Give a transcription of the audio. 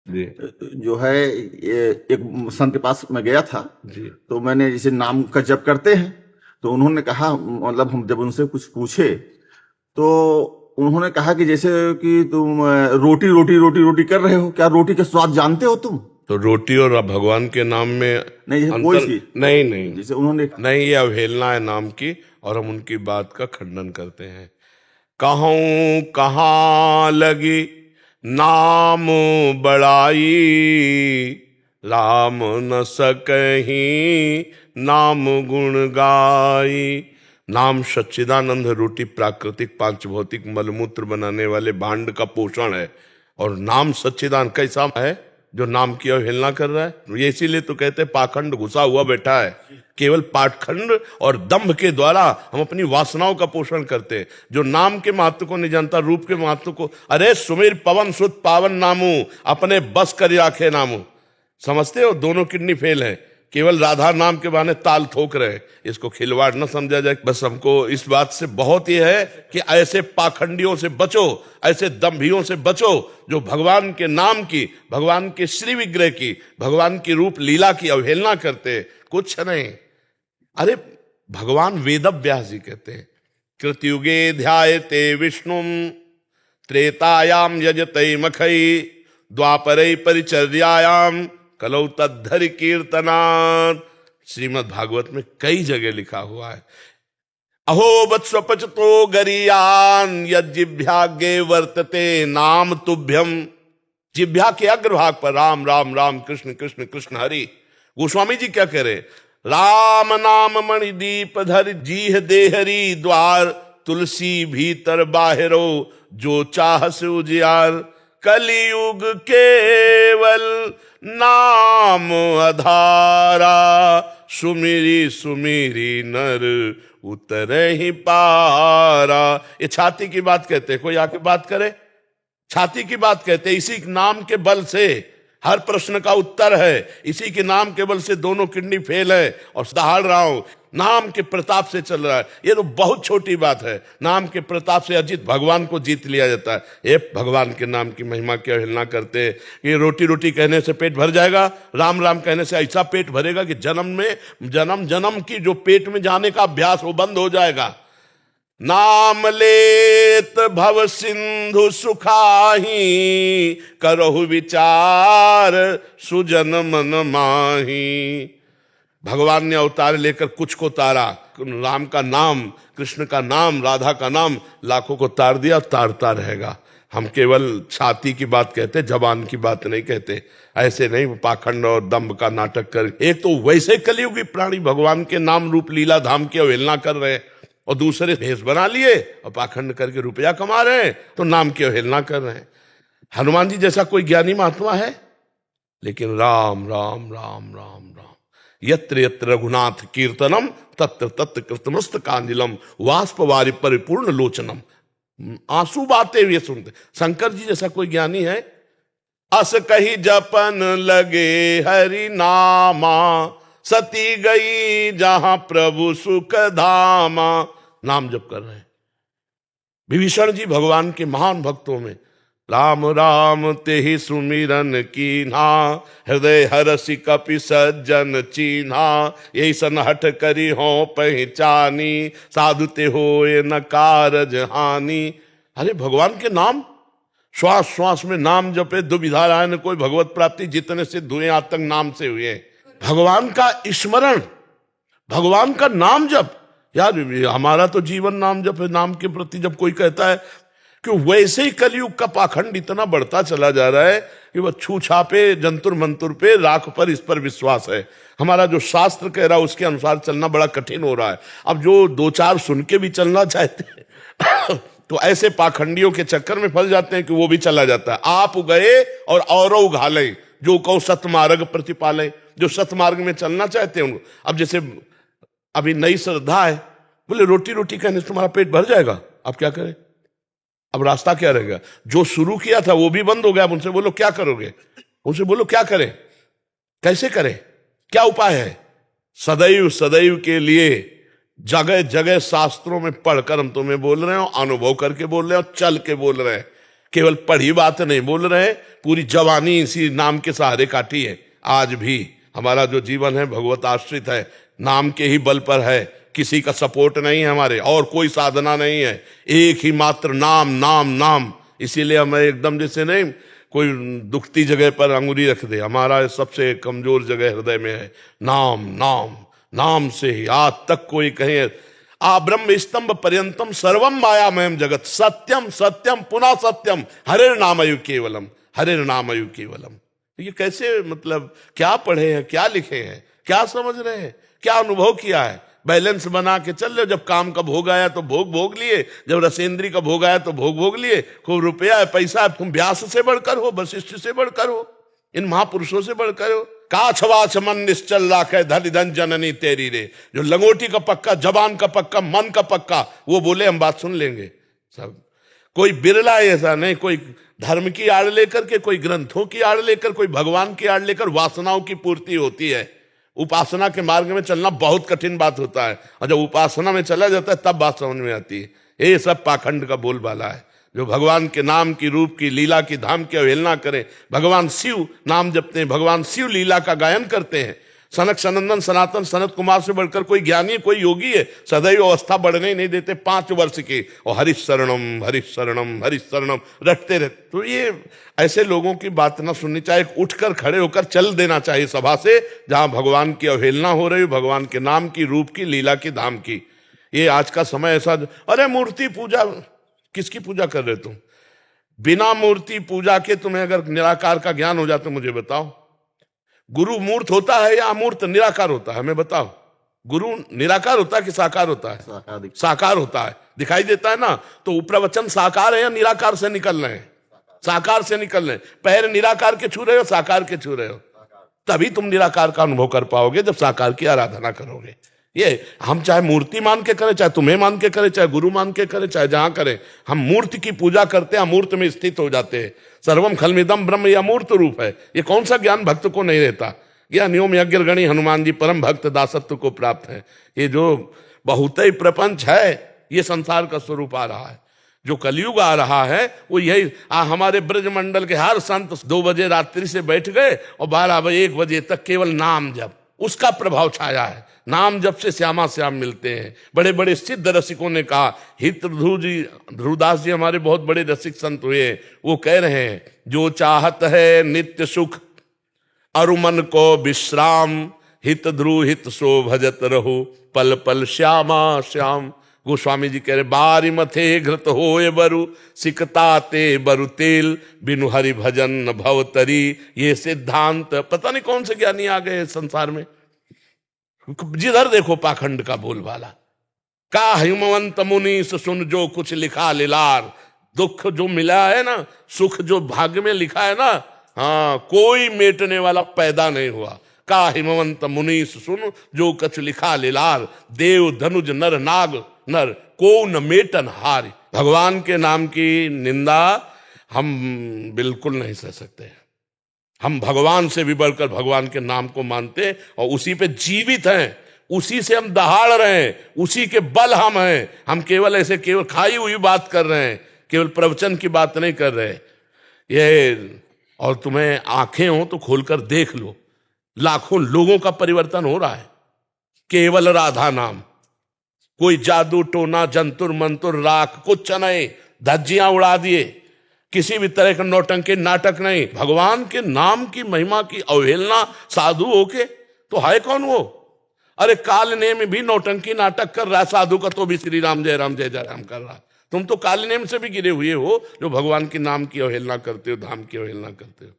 जी जो है एक संत के पास मैं गया था। जी। तो मैंने जैसे नाम का जप करते हैं, तो उन्होंने कहा, मतलब हम जब उनसे कुछ पूछे तो उन्होंने कहा कि जैसे कि तुम रोटी रोटी रोटी रोटी कर रहे हो, क्या रोटी का स्वाद जानते हो तुम? तो रोटी और भगवान के नाम में नहीं, जैसे कोई अंतर? चीज, नहीं नहीं जैसे उन्होंने, नहीं, ये अवहेलना है नाम की, और हम उनकी बात का खंडन करते हैं। कहूँ कहाँ लगी नाम बड़ाई, राम न सकहीं नाम गुण गाई। नाम सच्चिदानंद रोटी, प्राकृतिक पांच भौतिक मलमूत्र बनाने वाले भांड का पोषण है। और नाम सच्चिदानंद कैसा है जो नाम की अवहेलना कर रहा है? ये इसीलिए तो कहते हैं पाखंड घुसा हुआ बैठा है। केवल पाखंड और दंभ के द्वारा हम अपनी वासनाओं का पोषण करते हैं। जो नाम के महत्व को नहीं जानता, रूप के महत्व को, अरे सुमिर पवन सुत पावन नामू, अपने बस कर आखे नामू। समझते हो, दोनों किडनी फेल है, केवल राधा नाम के बहाने ताल ठोक रहे हैं। इसको खिलवाड़ न समझा जाए। बस हमको इस बात से बहुत ही है कि ऐसे पाखंडियों से बचो, ऐसे दंभियों से बचो जो भगवान के नाम की, भगवान के श्री विग्रह की, भगवान की रूप लीला की अवहेलना करते। कुछ नहीं। अरे भगवान वेद व्यास जी कहते हैं, कृतयुगे ध्यायते विष्णुम, त्रेतायाम यजते मखई, द्वापरे परिचर्यायाम, कलौ तद्धरि कीर्तनात्। श्रीमद् भागवत में कई जगह लिखा हुआ है। अहो वत्स्वपचतो गरीयान यज्जिभ्यागे वर्तते नाम तुभ्यम। जिभ्या के अग्रभाग पर राम राम राम, कृष्ण कृष्ण कृष्ण हरि। गोस्वामी जी क्या कह रहे? राम नाम मणिदीप धर जीह देहरी द्वार, तुलसी भीतर बाहरो जो चाह से उजियार। कलियुग केवल नाम अधारा, सुमिरी सुमिरी नर उतरे ही पारा। ये छाती की बात कहते हैं, कोई आके बात करे? छाती की बात कहते हैं। इसी नाम के बल से हर प्रश्न का उत्तर है, इसी के नाम के बल से दोनों किडनी फेल है और दहाड़ रहा हूं, नाम के प्रताप से चल रहा है। ये तो बहुत छोटी बात है। नाम के प्रताप से अजित भगवान को जीत लिया जाता है। ये भगवान के नाम की महिमा की अवहेलना करते हैं। ये रोटी रोटी कहने से पेट भर जाएगा, राम राम कहने से ऐसा पेट भरेगा कि जन्म में जन्म जन्म की जो पेट में जाने का अभ्यास वो बंद हो जाएगा। नाम लेत भव सिंधु सुखाही, करहु विचार सुजन मन माही। भगवान ने अवतार लेकर कुछ को तारा, राम का नाम, कृष्ण का नाम, राधा का नाम, लाखों को तार दिया, तारता रहेगा। हम केवल छाती की बात कहते, जबान की बात नहीं कहते। ऐसे नहीं पाखंड और दंभ का नाटक कर। एक तो वैसे कलियुगी प्राणी भगवान के नाम रूप लीला धाम की अवहेलना कर रहे हैं, और दूसरे भेष बना लिए और पाखंड करके रुपया कमा रहे हैं, तो नाम की अवहेलना कर रहे हैं। हनुमान जी जैसा कोई ज्ञानी महात्मा है? लेकिन राम राम राम राम राम, यत्र यत्र रघुनाथ कीर्तनम, तत्र तत्र कृतमस्त कांजिलम, वाष्प वारि परिपूर्ण लोचनम। आंसू बहाते हुए सुनते। शंकर जी जैसा कोई ज्ञानी है? अस कही जपन लगे हरि नामा, सती गई जहां प्रभु सुख धामा। नाम जप कर रहे हैं। विभीषण जी भगवान के महान भक्तों में, राम राम तेहि सुमिरन कीन्हा, हृदय हरसि कपि सज्जन चीन्हा। यही सन हठ करी हो पहचानी, साधु ते होए न कारज हानि। अरे भगवान के नाम, श्वास श्वास में नाम जपे, दुविधा राय न कोई भगवत प्राप्ति, जितने सिद्ध हुए आज तक नाम से हुए। भगवान का स्मरण, भगवान का नाम जप। यार हमारा तो जीवन नाम जप है। नाम के प्रति जब कोई कहता है कि वैसे ही कलयुग का पाखंड इतना बढ़ता चला जा रहा है कि वह छू छापे, जंतुर मंतुर पे, राख पर, इस पर विश्वास है। हमारा जो शास्त्र कह रहा है उसके अनुसार चलना बड़ा कठिन हो रहा है। अब जो दो चार सुन के भी चलना चाहते हैं तो ऐसे पाखंडियों के चक्कर में फंस जाते हैं कि वो भी चला जाता है। आप गए और औरों उघाले, जो कहो सतमार्ग प्रतिपाले। जो सतमार्ग में चलना चाहते हैं उनको, अब जैसे अभी नई श्रद्धा है, बोले रोटी रोटी कहने से तुम्हारा पेट भर जाएगा, अब क्या करें? अब रास्ता क्या रहेगा? जो शुरू किया था वो भी बंद हो गया। अब उनसे बोलो क्या करोगे, उनसे बोलो क्या करें, कैसे करें, क्या उपाय है? सदैव सदैव के लिए जगह जगह शास्त्रों में पढ़कर हम तुम्हें बोल रहे हो, अनुभव करके बोल रहे हो, चल के बोल रहे हैं केवल पढ़ी बात नहीं बोल रहे, पूरी जवानी इसी नाम के सहारे काटी है। आज भी हमारा जो जीवन है भगवत आश्रित है, नाम के ही बल पर है, किसी का सपोर्ट नहीं है हमारे, और कोई साधना नहीं है, एक ही मात्र नाम नाम नाम। इसीलिए हमें एकदम जैसे नहीं कोई दुखती जगह पर अंगुली रख दे, हमारा सबसे कमजोर जगह हृदय में है नाम नाम। नाम से ही आज तक कोई कहे आ ब्रह्म स्तंभ पर्यंतम सर्वम मायामयम जगत सत्यम सत्यम पुनः सत्यम हरे नामयु केवलम, हरे नामयु केवलम। ये कैसे, मतलब क्या पढ़े हैं, क्या लिखे हैं, क्या समझ रहे हैं, क्या अनुभव किया है? बैलेंस बना के चल रहे, जब काम का भोग आया तो भोग भोग लिए, जब रसेंद्री का भोग आया तो भोग भोग लिए, खूब रुपया है, पैसा है, तुम व्यास से बढ़कर हो, वशिष्ठ से बढ़कर हो, इन महापुरुषों से बढ़कर हो। काछ वाछ मन निश्चल राखे धन धन जननी तेरी रे, जो लंगोटी का पक्का, जबान का पक्का, मन का पक्का, वो बोले हम बात सुन लेंगे सब। कोई बिरला ऐसा नहीं, कोई धर्म की आड़ लेकर के, कोई ग्रंथों की आड़ लेकर, कोई भगवान की आड़ लेकर वासनाओं की पूर्ति होती है। उपासना के मार्ग में चलना बहुत कठिन बात होता है, और जब उपासना में चला जाता है तब बात समझ में आती है। ये सब पाखंड का बोलबाला है। जो भगवान के नाम की, रूप की, लीला की, धाम की अवहेलना करें, भगवान शिव नाम जपते हैं, भगवान शिव लीला का गायन करते हैं। सनक सनंदन सनातन सनत कुमार से बढ़कर कोई ज्ञानी, कोई योगी है, सदैव अवस्था बढ़ने नहीं देते 5 वर्ष की, और हरिशरणम हरिशरणम हरिशरणम रटते रहते। तो ये ऐसे लोगों की बात ना सुननी चाहिए, उठकर खड़े होकर चल देना चाहिए सभा से, जहां भगवान की अवहेलना हो रही, भगवान के नाम की, रूप की, लीला की, धाम की। ये आज का समय ऐसा, अरे मूर्ति पूजा, किसकी पूजा कर रहे तुम? बिना मूर्ति पूजा के तुम्हें अगर निराकार का ज्ञान हो जाता, मुझे बताओ। गुरु मूर्त होता है या अमूर्त निराकार होता है? हमें बताओ। गुरु निराकार होता है कि साकार होता है? साकार होता है, दिखाई देता है ना। तो प्रवचन साकार है या निराकार से निकल रहे हैं? साकार से निकल रहे हैं। पैर निराकार के छू रहे हो, साकार के छू रहे हो, तभी तुम निराकार का अनुभव कर पाओगे, जब साकार की आराधना करोगे। ये हम चाहे मूर्ति मान के करें, चाहे तुम्हें मान के करें, चाहे गुरु मान के करें, चाहे जहां करें, हम मूर्ति की पूजा करते हैं, अमूर्त में स्थित हो जाते हैं। सर्वम खलमिदम ब्रह्म, यह अमूर्त रूप है। ये कौन सा ज्ञान भक्त को नहीं रहता? ज्ञानियों यज्ञ गणी हनुमान जी परम भक्त दासत्व को प्राप्त है। ये जो बहुत ही प्रपंच है, ये संसार का स्वरूप आ रहा है। जो कलयुग आ रहा है वो यही। हमारे ब्रजमंडल के हर संत 2 बजे रात्रि से बैठ गए और 12 बजे 1 बजे तक केवल नाम जप, उसका प्रभाव छाया है। नाम जप से श्यामा श्याम मिलते हैं। बड़े बड़े सिद्ध रसिकों ने कहा, हित ध्रुवदास जी हमारे बहुत बड़े रसिक संत हुए, वो कह रहे हैं, जो चाहत है नित्य सुख अरुमन को विश्राम, हित ध्रुव हित सो भजत रहो पल पल श्यामा श्याम। गोस्वामी जी कह रहे, बारी मथे घृत होए बरु सिकता ते बरु तेल, बिनु हरि भजन न भवतरी। ये सिद्धांत पता नहीं कौन से ज्ञानी आ गए संसार में, जिधर देखो पाखंड का बोलबाला। का हिमवंत मुनि सुन जो कुछ लिखा लिलार, दुख जो मिला है ना, सुख जो भाग्य में लिखा है ना, हाँ, कोई मेटने वाला पैदा नहीं हुआ। का हिमवंत मुनि सुन जो कुछ लिखा लिलार, देव धनुज नर नाग नर को न मेटन हारी। भगवान के नाम की निंदा हम बिल्कुल नहीं सह सकते। हम भगवान से भी बढ़कर भगवान के नाम को मानते हैं और उसी पे जीवित हैं, उसी से हम दहाड़ रहे हैं, उसी के बल हम हैं। हम केवल ऐसे केवल खाई हुई बात कर रहे हैं, केवल प्रवचन की बात नहीं कर रहे। ये, और तुम्हें आंखें हो तो खोलकर देख लो, लाखों लोगों का परिवर्तन हो रहा है केवल राधा नाम। कोई जादू टोना जंतुर मंतुर राख कुछ नहीं, धज्जियां उड़ा दिए, किसी भी तरह का नौटंकी नाटक नहीं। भगवान के नाम की महिमा की अवहेलना साधु होके तो है कौन वो? अरे काल नेम भी नौटंकी नाटक कर रहा है, साधु का तो भी श्री राम जय राम कर रहा। तुम तो काल नेम से भी गिरे हुए हो, जो भगवान के नाम की अवहेलना करते हो, धाम की अवहेलना करते हो।